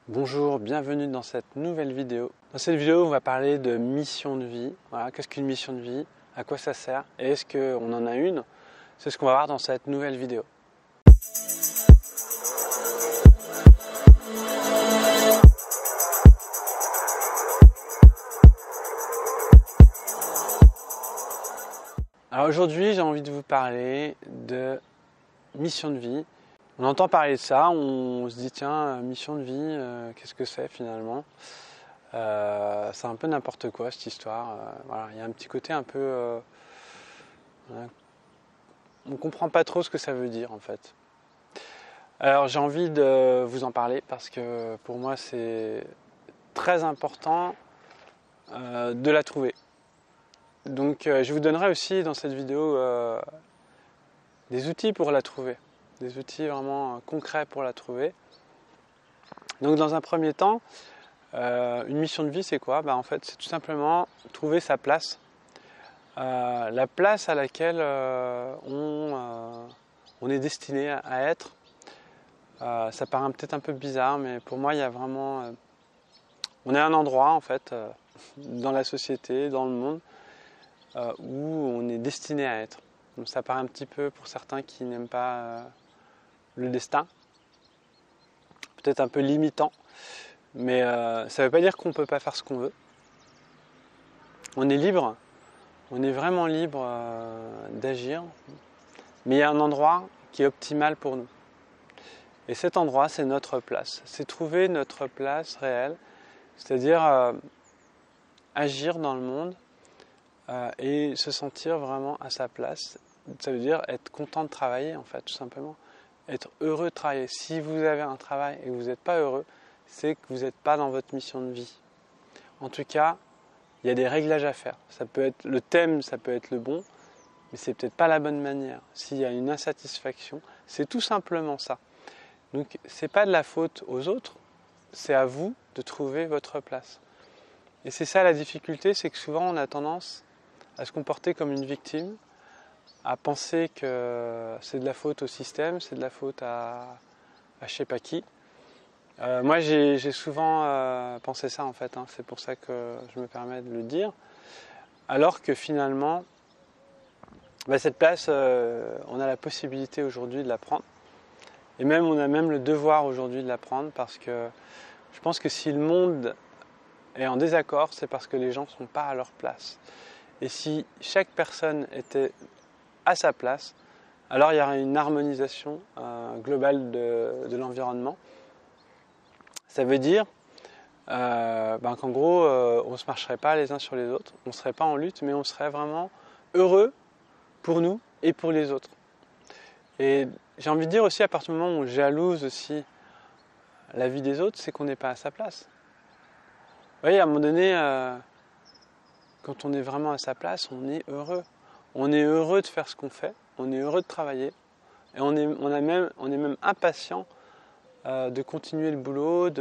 Bonjour, bienvenue dans cette nouvelle vidéo. Dans cette vidéo, on va parler de mission de vie. Voilà, qu'est-ce qu'une mission de vie? À quoi ça sert? Et est-ce qu'on en a une? C'est ce qu'on va voir dans cette nouvelle vidéo. Alors aujourd'hui, j'ai envie de vous parler de mission de vie. On entend parler de ça, on se dit tiens, mission de vie, qu'est-ce que c'est finalement? C'est un peu n'importe quoi cette histoire. Voilà, il y a un petit côté un peu... on ne comprend pas trop ce que ça veut dire en fait. Alors j'ai envie de vous en parler parce que pour moi c'est très important de la trouver. Donc je vous donnerai aussi dans cette vidéo des outils pour la trouver. Des outils vraiment concrets pour la trouver. Donc dans un premier temps, une mission de vie c'est quoi? En fait c'est tout simplement trouver sa place. La place à laquelle on est destiné à être. Ça paraît peut-être un peu bizarre, mais pour moi il y a vraiment... on est à un endroit en fait, dans la société, dans le monde, où on est destiné à être. Donc ça paraît un petit peu pour certains qui n'aiment pas le destin, peut-être un peu limitant, mais ça ne veut pas dire qu'on ne peut pas faire ce qu'on veut. On est libre, on est vraiment libre d'agir, mais il y a un endroit qui est optimal pour nous. Et cet endroit, c'est notre place. C'est trouver notre place réelle, c'est-à-dire agir dans le monde et se sentir vraiment à sa place. Ça veut dire être content de travailler, en fait, tout simplement. Être heureux de travailler. Si vous avez un travail et que vous n'êtes pas heureux, c'est que vous n'êtes pas dans votre mission de vie. En tout cas, il y a des réglages à faire. Ça peut être le thème, ça peut être le bon, mais c'est peut-être pas la bonne manière. S'il y a une insatisfaction, c'est tout simplement ça. Donc, c'est pas de la faute aux autres, c'est à vous de trouver votre place. Et c'est ça la difficulté, c'est que souvent on a tendance à se comporter comme une victime, à penser que c'est de la faute au système, c'est de la faute à je sais pas qui. Moi j'ai souvent pensé ça en fait, c'est pour ça que je me permets de le dire. Alors que finalement, cette place, on a la possibilité aujourd'hui de la prendre. Et même on a même le devoir aujourd'hui de la prendre parce que je pense que si le monde est en désaccord, c'est parce que les gens ne sont pas à leur place. Et si chaque personne était à sa place, alors il y aurait une harmonisation globale de l'environnement. Ça veut dire qu'en gros, on ne se marcherait pas les uns sur les autres, on ne serait pas en lutte, mais on serait vraiment heureux pour nous et pour les autres. Et j'ai envie de dire aussi, à partir du moment où on jalouse aussi la vie des autres, c'est qu'on n'est pas à sa place. Vous voyez, à un moment donné, quand on est vraiment à sa place, on est heureux. On est heureux de faire ce qu'on fait, on est heureux de travailler, et on est même impatient de continuer le boulot,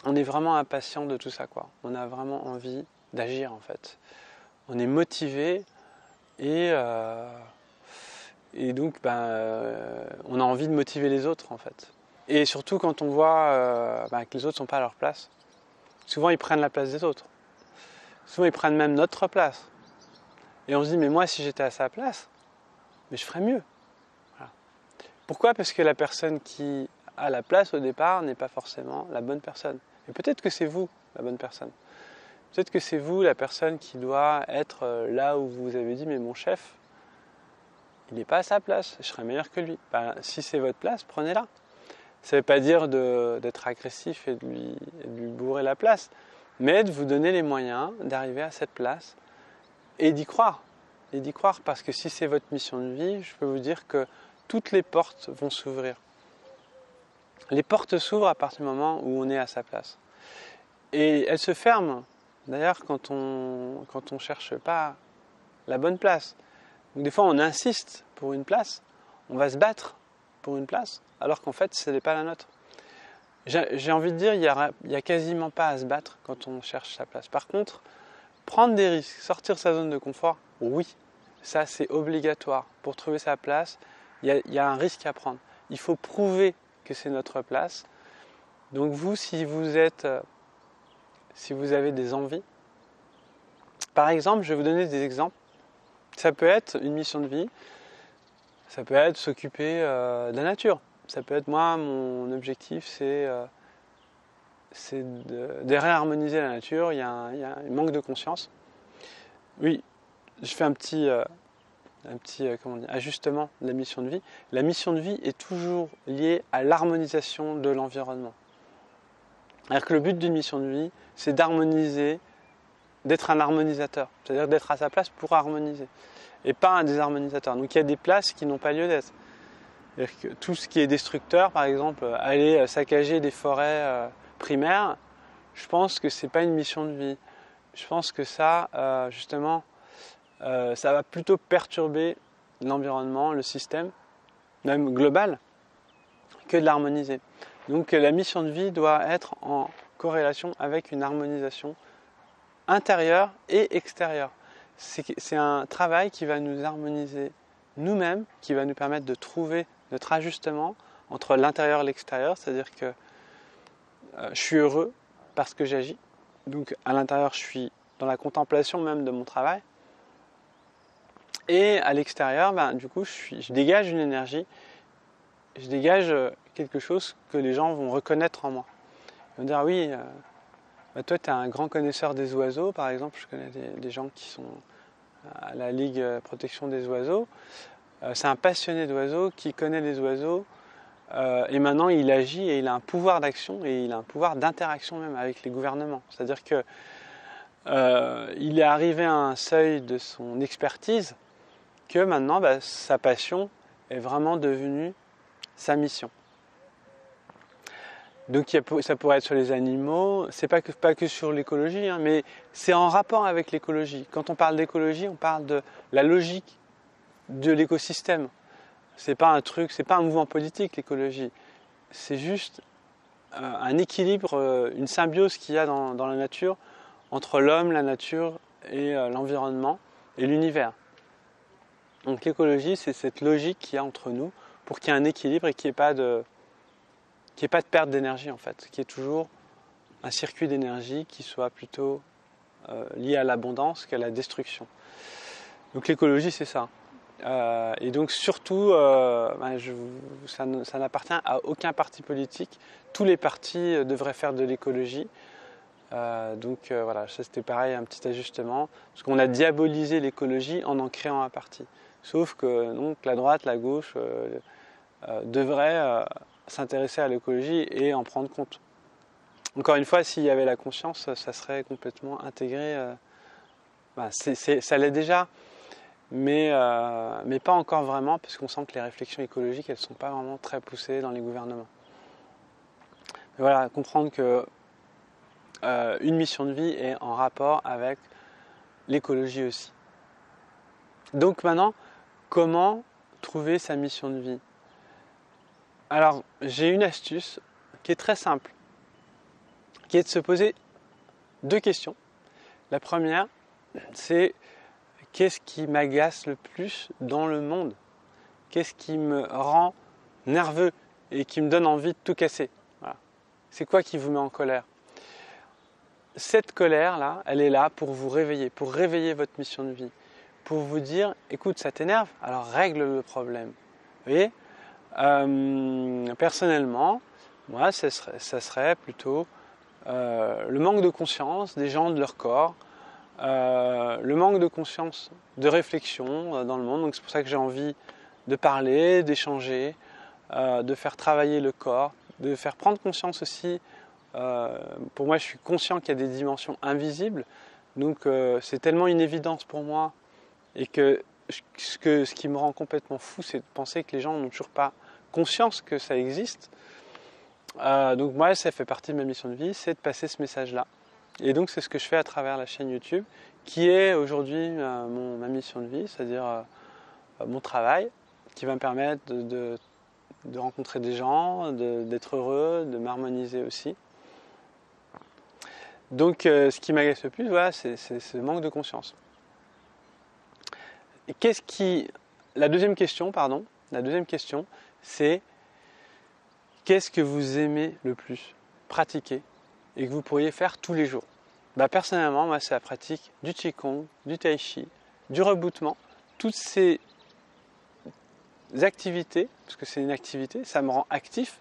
on est vraiment impatient de tout ça, quoi. On a vraiment envie d'agir, en fait. On est motivé et donc on a envie de motiver les autres, en fait. Et surtout quand on voit que les autres ne sont pas à leur place, souvent ils prennent la place des autres. Souvent ils prennent même notre place. Et on se dit, mais moi si j'étais à sa place, mais je ferais mieux. Voilà. Pourquoi? Parce que la personne qui a la place au départ n'est pas forcément la bonne personne. Et peut-être que c'est vous la bonne personne. Peut-être que c'est vous la personne qui doit être là où vous avez dit, mais mon chef, il n'est pas à sa place, je serais meilleur que lui. Si c'est votre place, prenez-la. Ça ne veut pas dire d'être agressif et de lui bourrer la place, mais de vous donner les moyens d'arriver à cette place et d'y croire. Et d'y croire, parce que si c'est votre mission de vie, je peux vous dire que toutes les portes vont s'ouvrir. Les portes s'ouvrent à partir du moment où on est à sa place. Et elles se ferment, d'ailleurs, quand on ne cherche pas la bonne place. Donc des fois, on insiste pour une place, on va se battre pour une place, alors qu'en fait, ce n'est pas la nôtre. J'ai envie de dire, il n'y a quasiment pas à se battre quand on cherche sa place. Par contre, prendre des risques, sortir de sa zone de confort, oui, ça c'est obligatoire. Pour trouver sa place, il y a un risque à prendre. Il faut prouver que c'est notre place. Donc vous, si vous avez des envies, par exemple, je vais vous donner des exemples. Ça peut être une mission de vie, ça peut être s'occuper de la nature. Ça peut être, moi, mon objectif, c'est de réharmoniser la nature. Il y a un manque de conscience. Oui, je fais un petit ajustement de la mission de vie. La mission de vie est toujours liée à l'harmonisation de l'environnement. C'est-à-dire que le but d'une mission de vie, c'est d'harmoniser, d'être un harmonisateur, c'est-à-dire d'être à sa place pour harmoniser, et pas un désharmonisateur. Donc il y a des places qui n'ont pas lieu d'être. C'est-à-dire que tout ce qui est destructeur, par exemple, aller saccager des forêts primaires, je pense que c'est pas une mission de vie. Je pense que ça, justement, ça va plutôt perturber l'environnement, le système, même global, que de l'harmoniser. Donc la mission de vie doit être en corrélation avec une harmonisation intérieure et extérieure. C'est un travail qui va nous harmoniser nous-mêmes, qui va nous permettre de trouver notre ajustement entre l'intérieur et l'extérieur, c'est-à-dire que je suis heureux parce que j'agis. Donc à l'intérieur, je suis dans la contemplation même de mon travail. Et à l'extérieur, du coup, je dégage une énergie, je dégage quelque chose que les gens vont reconnaître en moi. Ils vont dire, oui, toi, tu es un grand connaisseur des oiseaux, par exemple. Je connais des gens qui sont à la Ligue Protection des oiseaux. C'est un passionné d'oiseaux qui connaît les oiseaux. Et maintenant, il agit et il a un pouvoir d'action et il a un pouvoir d'interaction même avec les gouvernements. C'est-à-dire que il est arrivé à un seuil de son expertise que maintenant, sa passion est vraiment devenue sa mission. Donc ça pourrait être sur les animaux, c'est pas que sur l'écologie, mais c'est en rapport avec l'écologie. Quand on parle d'écologie, on parle de la logique de l'écosystème. C'est pas un mouvement politique, l'écologie. C'est juste un équilibre, une symbiose qu'il y a dans la nature entre l'homme, la nature et l'environnement et l'univers. Donc l'écologie, c'est cette logique qu'il y a entre nous pour qu'il y ait un équilibre et qu'il n'y ait pas de perte d'énergie en fait, qu'il y ait toujours un circuit d'énergie qui soit plutôt lié à l'abondance qu'à la destruction. Donc l'écologie, c'est ça. Et donc surtout, ça n'appartient à aucun parti politique. Tous les partis devraient faire de l'écologie. Voilà, ça c'était pareil, un petit ajustement. Parce qu'on a diabolisé l'écologie en créant un parti. Sauf que donc, la droite, la gauche devraient s'intéresser à l'écologie et en prendre compte. Encore une fois, s'il y avait la conscience, ça serait complètement intégré. Ça l'est déjà, mais pas encore vraiment, parce qu'on sent que les réflexions écologiques, elles ne sont pas vraiment très poussées dans les gouvernements. Mais voilà, comprendre que une mission de vie est en rapport avec l'écologie aussi. Donc maintenant, comment trouver sa mission de vie ? Alors, j'ai une astuce qui est très simple, qui est de se poser 2 questions. La première, c'est qu'est-ce qui m'agace le plus dans le monde ? Qu'est-ce qui me rend nerveux et qui me donne envie de tout casser ? Voilà. C'est quoi qui vous met en colère ? Cette colère-là, elle est là pour vous réveiller, pour réveiller votre mission de vie, pour vous dire, écoute, ça t'énerve, alors règle le problème. Vous voyez ? Personnellement, moi, ça serait plutôt le manque de conscience des gens de leur corps, le manque de conscience de réflexion dans le monde. Donc c'est pour ça que j'ai envie de parler, d'échanger, de faire travailler le corps, de faire prendre conscience aussi. Pour moi, je suis conscient qu'il y a des dimensions invisibles. Donc c'est tellement une évidence pour moi et que ce qui me rend complètement fou, c'est de penser que les gens n'ont toujours pas conscience que ça existe. Donc moi, ça fait partie de ma mission de vie, c'est de passer ce message-là. Et donc c'est ce que je fais à travers la chaîne YouTube, qui est aujourd'hui ma mission de vie, c'est-à-dire mon travail, qui va me permettre de rencontrer des gens, d'être heureux, de m'harmoniser aussi. Donc ce qui m'agace le plus, voilà, c'est le manque de conscience. Et la deuxième question, c'est qu'est-ce que vous aimez le plus ? pratiquer et que vous pourriez faire tous les jours? Personnellement, moi, c'est la pratique du Qigong, du Tai Chi, du rebootement. Toutes ces activités, parce que c'est une activité, ça me rend actif.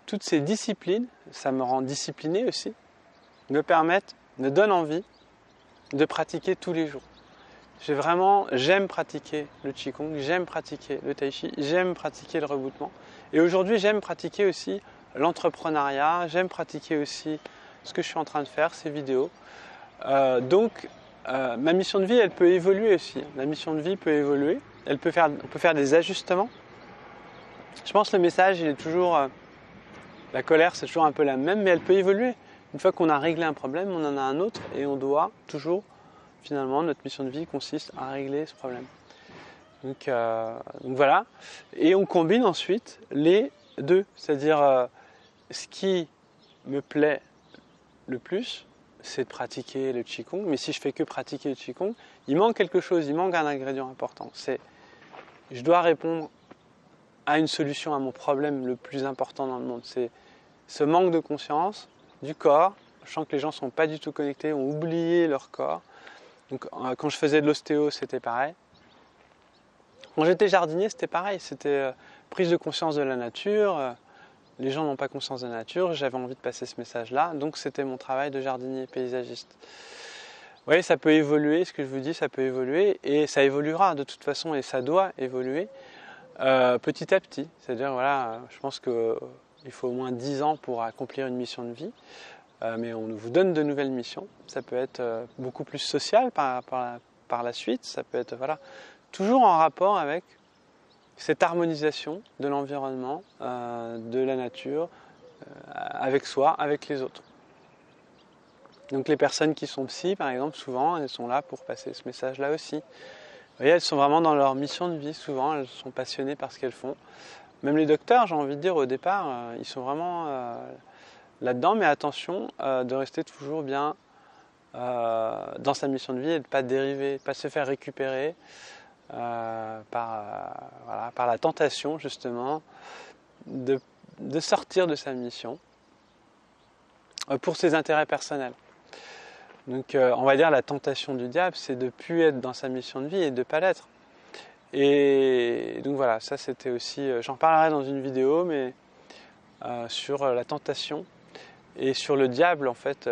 Toutes ces disciplines, ça me rend discipliné aussi, me donnent envie de pratiquer tous les jours. J'aime pratiquer le Qigong, j'aime pratiquer le Tai Chi, j'aime pratiquer le rebootement. Et aujourd'hui, j'aime pratiquer aussi l'entrepreneuriat, j'aime pratiquer aussi ce que je suis en train de faire, ces vidéos. Ma mission de vie, elle peut évoluer aussi. La mission de vie peut évoluer, on peut faire des ajustements. Je pense que le message, il est toujours... la colère, c'est toujours un peu la même, mais elle peut évoluer. Une fois qu'on a réglé un problème, on en a un autre et on doit toujours, finalement, notre mission de vie consiste à régler ce problème. Donc voilà. Et on combine ensuite les deux. C'est-à-dire, ce qui me plaît le plus, c'est de pratiquer le Qigong. Mais si je fais que pratiquer le Qigong, il manque quelque chose, il manque un ingrédient important. Je dois répondre à une solution à mon problème le plus important dans le monde. C'est ce manque de conscience du corps. Je sens que les gens ne sont pas du tout connectés, ont oublié leur corps. Donc, quand je faisais de l'ostéo, c'était pareil. Quand j'étais jardinier, c'était pareil. C'était prise de conscience de la nature. Les gens n'ont pas conscience de la nature. J'avais envie de passer ce message-là. Donc, c'était mon travail de jardinier paysagiste. Vous voyez, ça peut évoluer. Ce que je vous dis, ça peut évoluer. Et ça évoluera de toute façon. Et ça doit évoluer petit à petit. C'est-à-dire, voilà, je pense qu'il faut au moins 10 ans pour accomplir une mission de vie. Mais on vous donne de nouvelles missions. Ça peut être beaucoup plus social par la suite. Ça peut être toujours en rapport avec cette harmonisation de l'environnement, de la nature, avec soi, avec les autres. Donc les personnes qui sont psy, par exemple, souvent, elles sont là pour passer ce message-là aussi. Vous voyez, elles sont vraiment dans leur mission de vie. Souvent, elles sont passionnées par ce qu'elles font. Même les docteurs, j'ai envie de dire, au départ, ils sont vraiment... là-dedans, mais attention de rester toujours bien dans sa mission de vie et de ne pas dériver, pas se faire récupérer par la tentation justement de sortir de sa mission pour ses intérêts personnels. Donc on va dire la tentation du diable, c'est de ne plus être dans sa mission de vie et de ne pas l'être. Et donc voilà, ça c'était aussi, j'en parlerai dans une vidéo, mais sur la tentation. Et sur le diable, en fait,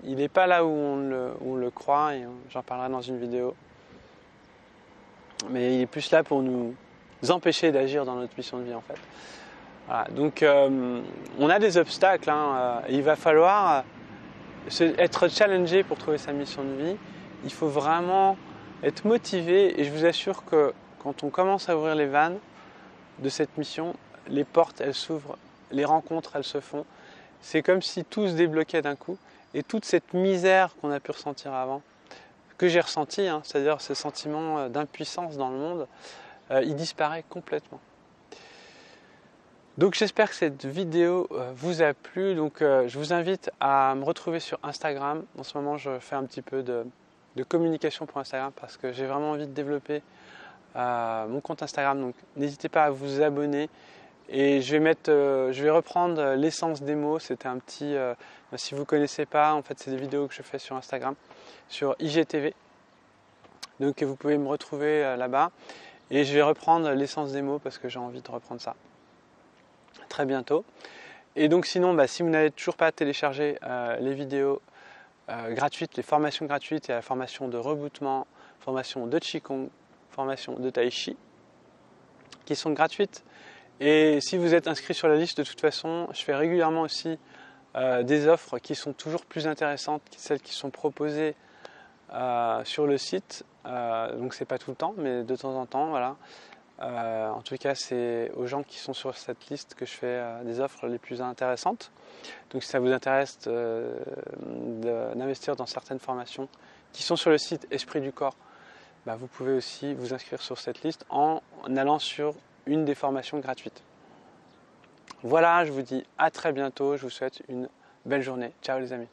il n'est pas là où on le croit, et j'en parlerai dans une vidéo. Mais il est plus là pour nous empêcher d'agir dans notre mission de vie, en fait. Voilà. Donc, on a des obstacles, et il va falloir être challengé pour trouver sa mission de vie. Il faut vraiment être motivé, et je vous assure que quand on commence à ouvrir les vannes de cette mission, les portes, elles s'ouvrent, les rencontres, elles se font. C'est comme si tout se débloquait d'un coup et toute cette misère qu'on a pu ressentir avant, que j'ai ressenti, c'est-à-dire ce sentiment d'impuissance dans le monde, il disparaît complètement. Donc j'espère que cette vidéo vous a plu. Donc je vous invite à me retrouver sur Instagram. En ce moment, je fais un petit peu de communication pour Instagram parce que j'ai vraiment envie de développer mon compte Instagram. Donc n'hésitez pas à vous abonner. Et je vais reprendre l'essence des mots. C'était un petit, si vous ne connaissez pas, en fait c'est des vidéos que je fais sur Instagram, sur IGTV. Donc vous pouvez me retrouver là-bas. Et je vais reprendre l'essence des mots parce que j'ai envie de reprendre ça très bientôt. Et donc sinon, si vous n'avez toujours pas téléchargé les vidéos gratuites, les formations gratuites, il y a la formation de rebootement, formation de Qigong, formation de Tai Chi, qui sont gratuites. Et si vous êtes inscrit sur la liste, de toute façon, je fais régulièrement aussi des offres qui sont toujours plus intéressantes que celles qui sont proposées sur le site. Donc c'est pas tout le temps, mais de temps en temps, voilà. En tout cas, c'est aux gens qui sont sur cette liste que je fais des offres les plus intéressantes. Donc si ça vous intéresse d'investir dans certaines formations qui sont sur le site Esprit du Corps, vous pouvez aussi vous inscrire sur cette liste en allant sur une des formations gratuites. Voilà, je vous dis à très bientôt, je vous souhaite une belle journée. Ciao les amis.